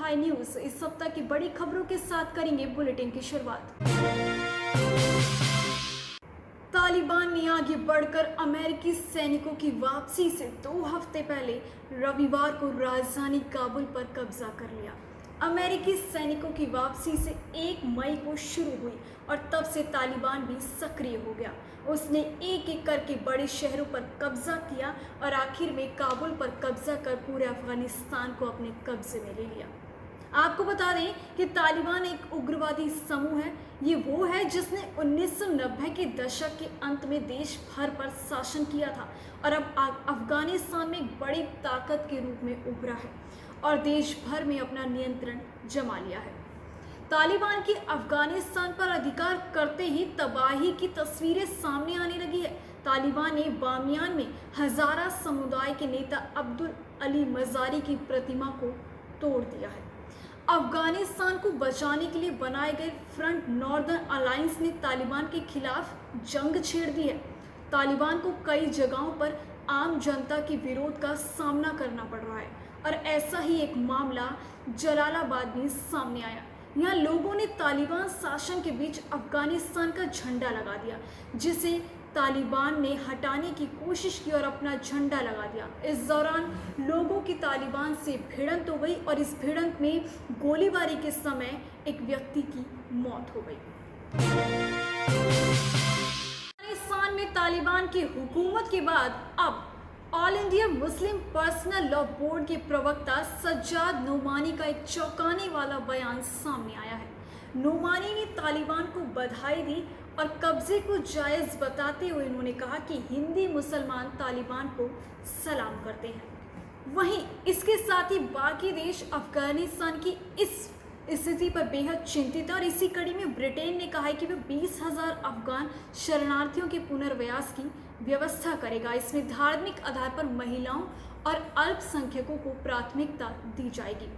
High news. इस सप्ताह की बड़ी खबरों के साथ करेंगे बुलेटिन की शुरुआत। तालिबान ने आगे बढ़कर अमेरिकी सैनिकों की वापसी से 2 हफ्ते पहले रविवार को राजधानी काबुल पर कब्जा कर लिया। अमेरिकी सैनिकों की वापसी से 1 मई को शुरू हुई और तब से तालिबान भी सक्रिय हो गया। उसने एक एक करके बड़े शहरों पर कब्जा किया और आखिर में काबुल पर कब्जा कर पूरे अफगानिस्तान को अपने कब्जे में ले लिया। आपको बता दें कि तालिबान एक उग्रवादी समूह है। ये वो है जिसने 1990 के दशक के अंत में देश भर पर शासन किया था और अब अफगानिस्तान में एक बड़ी ताकत के रूप में उभरा है और देश भर में अपना नियंत्रण जमा लिया है। तालिबान की अफगानिस्तान पर अधिकार करते ही तबाही की तस्वीरें सामने आने लगी है। तालिबान ने बामियान में हजारा समुदाय के नेता अब्दुल अली मजारी की प्रतिमा को तोड़ दिया है। अफगानिस्तान को बचाने के लिए बनाए गए फ्रंट नॉर्दर्न अलायंस ने तालिबान के खिलाफ जंग छेड़ दी है। तालिबान को कई जगहों पर आम जनता के विरोध का सामना करना पड़ रहा है और ऐसा ही एक मामला जलालाबाद में सामने आया। यहाँ लोगों ने तालिबान शासन के बीच अफगानिस्तान का झंडा लगा दिया, जिसे तालिबान ने हटाने की कोशिश की और अपना झंडा लगा दिया। इस दौरान लोगों की तालिबान से भिड़ंत हो गई और इस भिड़ंत में गोलीबारी के समय एक व्यक्ति की मौत हो गई। अफगानिस्तान में तालिबान की हुकूमत के बाद अब all India Muslim personal law board के प्रवक्ता सज्जाद नोमानी का एक चौंकाने वाला बयान सामने आया है। नोमानी ने तालिबान को बधाई दी और कब्जे को जायज़ बताते हुए उन्होंने कहा कि हिंदी मुसलमान तालिबान को सलाम करते हैं। वहीं इसके साथ ही बाकी देश अफगानिस्तान की इस स्थिति पर बेहद चिंतित है और इसी कड़ी में ब्रिटेन ने कहा है कि वह 20,000 अफगान शरणार्थियों के पुनर्वास की व्यवस्था करेगा। इसमें धार्मिक आधार पर महिलाओं और अल्पसंख्यकों को प्राथमिकता दी जाएगी।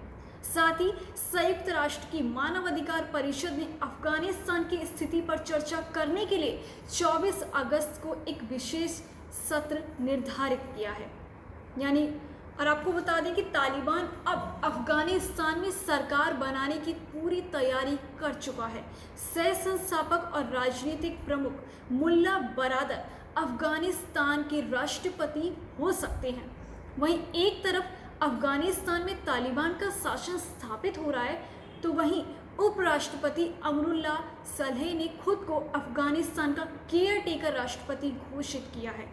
साथ ही संयुक्त राष्ट्र की मानवाधिकार परिषद ने अफगानिस्तान की स्थिति पर चर्चा करने के लिए 24 अगस्त को एक विशेष सत्र निर्धारित किया है। और आपको बता दें कि तालिबान अब अफगानिस्तान में सरकार बनाने की पूरी तैयारी कर चुका है। सह संस्थापक और राजनीतिक प्रमुख मुल्ला बरादर अफगानिस्तान के राष्ट्रपति हो सकते हैं। वहीं एक तरफ अफगानिस्तान में तालिबान का शासन स्थापित हो रहा है, तो वहीं उपराष्ट्रपति अमरुल्लाह सलेह ने खुद को अफगानिस्तान का केयर टेकर राष्ट्रपति घोषित किया है।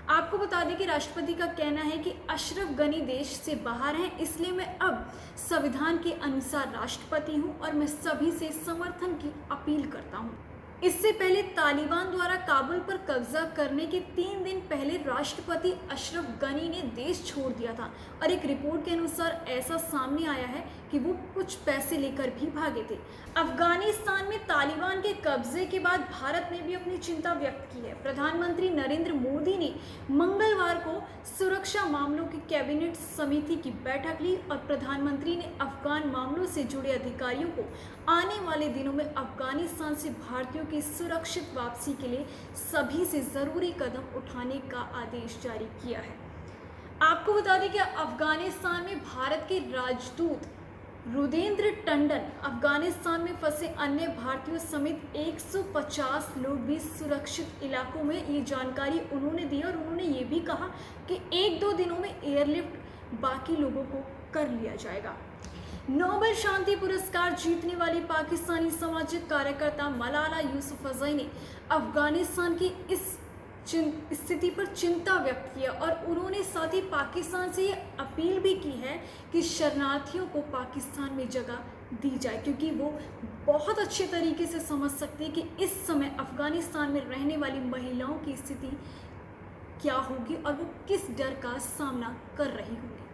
आपको बता दें कि राष्ट्रपति का कहना है कि अशरफ गनी देश से बाहर हैं, इसलिए मैं अब संविधान के अनुसार राष्ट्रपति हूं और मैं सभी से समर्थन की अपील करता हूं। इससे पहले तालिबान द्वारा काबुल पर कब्जा करने के 3 दिन पहले राष्ट्रपति अशरफ गनी ने देश छोड़ दिया था और एक रिपोर्ट के अनुसार ऐसा सामने आया है कि वो कुछ पैसे लेकर भी भागे थे। अफगानिस्तान में तालिबान के कब्जे के बाद भारत ने भी अपनी चिंता व्यक्त की है। प्रधानमंत्री नरेंद्र मोदी ने मंगलवार को सुरक्षा मामलों की कैबिनेट समिति की बैठक ली और प्रधानमंत्री ने अफगान मामलों से जुड़े अधिकारियों को आने वाले दिनों में अफगानिस्तान से भारतीयों की सुरक्षित वापसी के लिए सभी से जरूरी कदम उठाने का आदेश जारी किया है। आपको बता दें कि अफगानिस्तान में भारत के राजदूत रुदेंद्र टंडन अफगानिस्तान में फंसे अन्य भारतीयों समेत 150 लोग भी सुरक्षित इलाकों में, ये जानकारी उन्होंने दी और उन्होंने ये भी कहा कि 1-2 दिनों में एयरलिफ्ट बाकी लोगों को कर लिया जाएगा। नोबेल शांति पुरस्कार जीतने वाली पाकिस्तानी सामाजिक कार्यकर्ता मलाला यूसुफजई ने अफगानिस्तान की इस स्थिति पर चिंता व्यक्त किया और उन्होंने साथ ही पाकिस्तान से ये अपील भी की है कि शरणार्थियों को पाकिस्तान में जगह दी जाए, क्योंकि वो बहुत अच्छे तरीके से समझ सकते हैं कि इस समय अफगानिस्तान में रहने वाली महिलाओं की स्थिति क्या होगी और वो किस डर का सामना कर रही होंगी।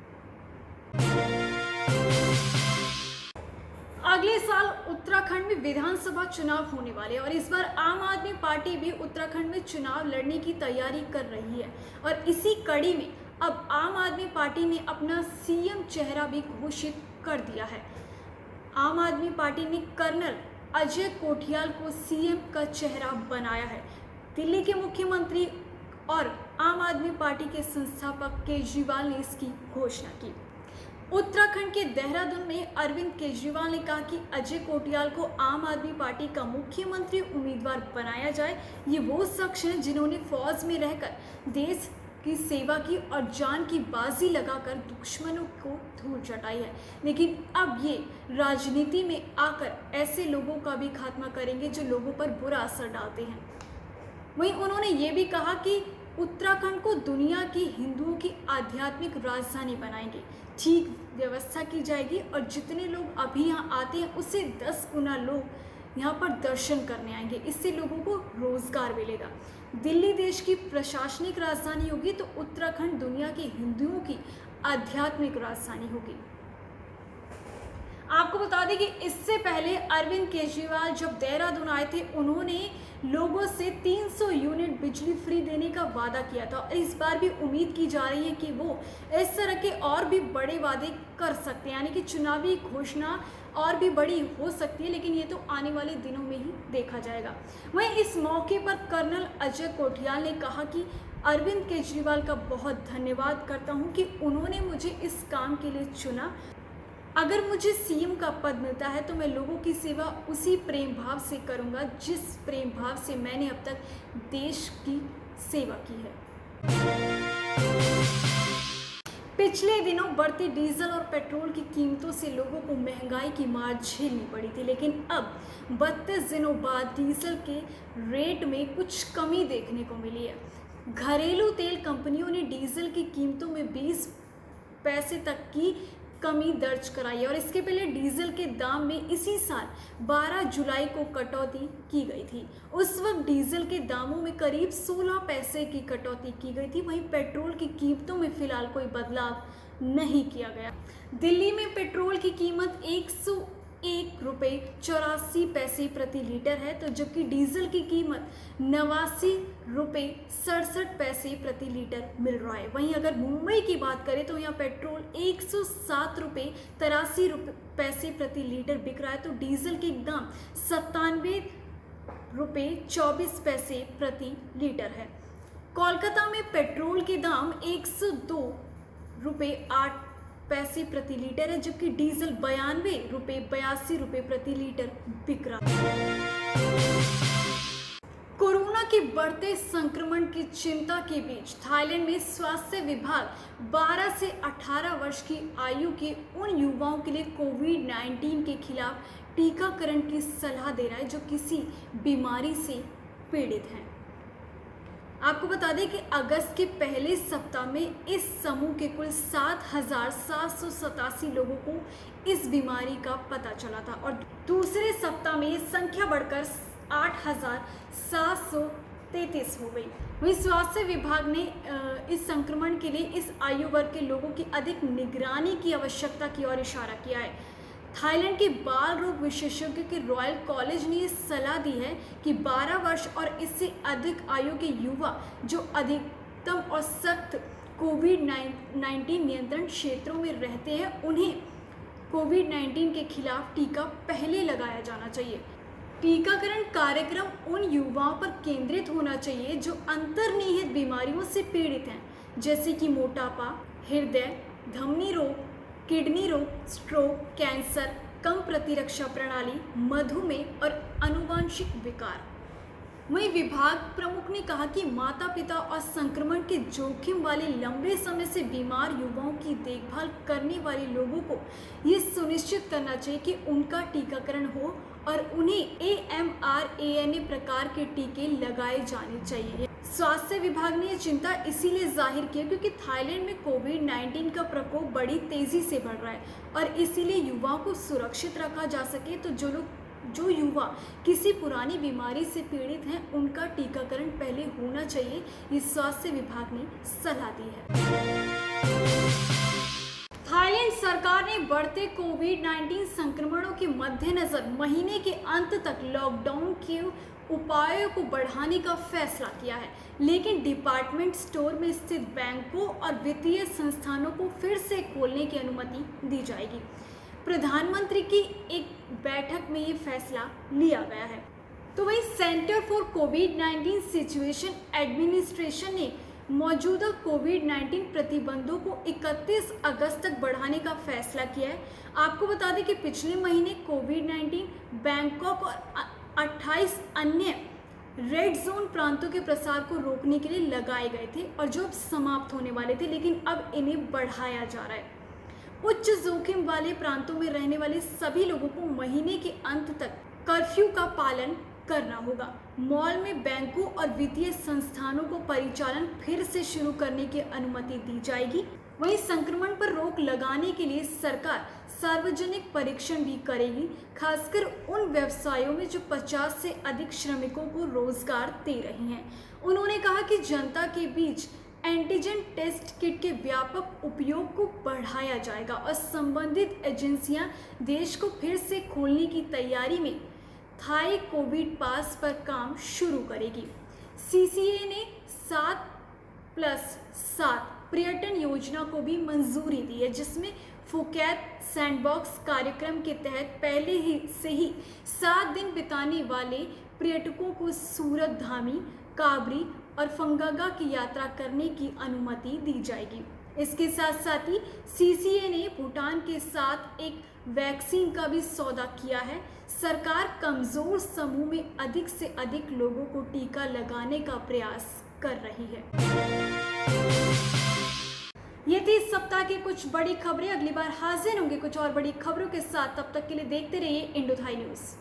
अगले साल उत्तराखंड में विधानसभा चुनाव होने वाले और इस बार आम आदमी पार्टी भी उत्तराखंड में चुनाव लड़ने की तैयारी कर रही है और इसी कड़ी में अब आम आदमी पार्टी ने अपना सीएम चेहरा भी घोषित कर दिया है। आम आदमी पार्टी ने कर्नल अजय कोठियाल को सीएम का चेहरा बनाया है। दिल्ली के मुख्यमंत्री और आम आदमी पार्टी के संस्थापक केजरीवाल ने इसकी घोषणा की। उत्तराखंड के देहरादून में अरविंद केजरीवाल ने कहा कि अजय कोटियाल को आम आदमी पार्टी का मुख्यमंत्री उम्मीदवार बनाया जाए। ये वो शख्स हैं जिन्होंने फौज में रहकर देश की सेवा की और जान की बाजी लगाकर दुश्मनों को धूल चटाई है, लेकिन अब ये राजनीति में आकर ऐसे लोगों का भी खात्मा करेंगे जो लोगों पर बुरा असर डालते हैं। वहीं उन्होंने ये भी कहा कि उत्तराखंड को दुनिया की हिंदुओं की आध्यात्मिक राजधानी बनाएंगे, ठीक व्यवस्था की जाएगी और जितने लोग अभी यहाँ आते हैं उससे 10 गुना लोग यहाँ पर दर्शन करने आएंगे। इससे लोगों को रोजगार मिलेगा। दिल्ली देश की प्रशासनिक राजधानी होगी तो उत्तराखंड दुनिया के हिंदुओं की आध्यात्मिक राजधानी होगी। आपको बता दें कि इससे पहले अरविंद केजरीवाल जब देहरादून आए थे, उन्होंने लोगों से 300 यूनिट बिजली फ्री देने का वादा किया था। इस बार भी उम्मीद की जा रही है कि वो इस तरह के और भी बड़े वादे कर सकते हैं, यानी कि चुनावी घोषणा और भी बड़ी हो सकती है, लेकिन ये तो आने वाले दिनों में ही देखा जाएगा। वहीं इस मौके पर कर्नल अजय कोटियाल ने कहा कि अरविंद केजरीवाल का बहुत धन्यवाद करता हूँ कि उन्होंने मुझे इस काम के लिए चुना। अगर मुझे सीएम का पद मिलता है तो मैं लोगों की सेवा उसी प्रेम भाव से करूंगा जिस प्रेम भाव से मैंने अब तक देश की सेवा की है। पिछले दिनों बढ़ती डीजल और पेट्रोल की कीमतों से लोगों को महंगाई की मार झेलनी पड़ी थी, लेकिन अब 32 दिनों बाद डीजल के रेट में कुछ कमी देखने को मिली है। घरेलू तेल कंपनियों ने डीजल की कीमतों में 20 पैसे तक की कमी दर्ज कराई और इसके पहले डीजल के दाम में इसी साल 12 जुलाई को कटौती की गई थी। उस वक्त डीजल के दामों में करीब 16 पैसे की कटौती की गई थी। वहीं पेट्रोल की कीमतों में फिलहाल कोई बदलाव नहीं किया गया। दिल्ली में पेट्रोल की कीमत 101 रुपये 84 पैसे प्रति लीटर है, तो जबकि डीजल की कीमत 89 रुपये 67 पैसे प्रति लीटर मिल रहा है। वहीं अगर मुंबई की बात करें तो यहाँ पेट्रोल 107 रुपये 83 पैसे प्रति लीटर बिक रहा है, तो डीजल के दाम 97 रुपये 24 पैसे प्रति लीटर है। कोलकाता में पेट्रोल के दाम 102 रुपये 8 पैसे प्रति लीटर है, जबकि डीजल 92 रुपये 82 प्रति लीटर बिक रहा है। कोरोना के बढ़ते संक्रमण की चिंता के बीच थाईलैंड में स्वास्थ्य विभाग 12 से 18 वर्ष की आयु के उन युवाओं के लिए कोविड-19 के खिलाफ टीकाकरण की सलाह दे रहा है जो किसी बीमारी से पीड़ित हैं। आपको बता दें कि अगस्त के पहले सप्ताह में इस समूह के कुल 7,787 लोगों को इस बीमारी का पता चला था और दूसरे सप्ताह में ये संख्या बढ़कर 8,733 हो गई। वहीं स्वास्थ्य विभाग ने इस संक्रमण के लिए इस आयु वर्ग के लोगों की अधिक निगरानी की आवश्यकता की ओर इशारा किया है। थाईलैंड के बाल रोग विशेषज्ञ के रॉयल कॉलेज ने सलाह दी है कि 12 वर्ष और इससे अधिक आयु के युवा जो अधिकतम और सख्त कोविड-19 नियंत्रण क्षेत्रों में रहते हैं, उन्हें कोविड-19 के खिलाफ टीका पहले लगाया जाना चाहिए। टीकाकरण कार्यक्रम उन युवाओं पर केंद्रित होना चाहिए जो अंतर्निहित बीमारियों से पीड़ित हैं, जैसे कि मोटापा, हृदय धमनी रोग, किडनी रोग, स्ट्रोक, कैंसर, कम प्रतिरक्षा प्रणाली, मधुमेह और आनुवंशिक विकार। वहीं विभाग प्रमुख ने कहा कि माता पिता और संक्रमण के जोखिम वाले लंबे समय से बीमार युवाओं की देखभाल करने वाले लोगों को ये सुनिश्चित करना चाहिए कि उनका टीकाकरण हो और उन्हें AMR-ANA प्रकार के टीके लगाए जाने चाहिए। स्वास्थ्य विभाग ने ये चिंता इसीलिए जाहिर की क्योंकि थाईलैंड में कोविड-19 का प्रकोप बड़ी तेजी से बढ़ रहा है और इसीलिए युवाओं को सुरक्षित रखा जा सके तो जो युवा किसी पुरानी बीमारी से पीड़ित हैं उनका टीकाकरण पहले होना चाहिए, ये स्वास्थ्य विभाग ने सलाह दी है। थाईलैंड सरकार ने बढ़ते कोविड-19 संक्रमणों के मद्देनजर महीने के अंत तक लॉकडाउन के उपायों को बढ़ाने का फैसला किया है, लेकिन डिपार्टमेंट स्टोर में स्थित बैंकों और वित्तीय संस्थानों को फिर से खोलने की अनुमति दी जाएगी। प्रधानमंत्री की एक बैठक में ये फैसला लिया गया है। तो वहीं centre for covid situation administration ने मौजूदा कोविड-19 प्रतिबंधों को 31 अगस्त तक बढ़ाने का फैसला किया है। आपको बता दें कि पिछले महीने कोविड-19 बैंकॉक और 28 अन्य रेड जोन प्रांतों के प्रसार को रोकने के लिए लगाए गए थे और जो अब समाप्त होने वाले थे, लेकिन अब इन्हें बढ़ाया जा रहा है। उच्च जोखिम वाले प्रांतों में रहने वाले सभी लोगों को महीने के अंत तक कर्फ्यू का पालन करना होगा। मॉल में बैंकों और वित्तीय संस्थानों को परिचालन फिर से शुरू करने की अनुमति दी जाएगी। वहीं संक्रमण पर रोक लगाने के लिए सरकार सार्वजनिक परीक्षण भी करेगी, खासकर उन व्यवसायों में जो 50 से अधिक श्रमिकों को रोजगार दे रही हैं। उन्होंने कहा कि जनता के बीच एंटीजन टेस्ट किट के व्यापक उपयोग को बढ़ाया जाएगा और संबंधित एजेंसियां देश को फिर से खोलने की तैयारी में थाई कोविड पास पर काम शुरू करेगी। सीसीए ने 7+7 पर्यटन योजना को भी मंजूरी दी है, जिसमें फुकेत सैंडबॉक्स कार्यक्रम के तहत पहले ही से ही 7 दिन बिताने वाले पर्यटकों को सूरत धामी, काबरी और फंगागा की यात्रा करने की अनुमति दी जाएगी। इसके साथ साथ ही सीसीए ने भूटान के साथ एक वैक्सीन का भी सौदा किया है। सरकार कमजोर समूह में अधिक से अधिक लोगों को टीका लगाने का प्रयास कर रही है। ये थी इस सप्ताह की कुछ बड़ी खबरें। अगली बार हाजिर होंगे कुछ और बड़ी खबरों के साथ। तब तक के लिए देखते रहिए इंडो थाई न्यूज़।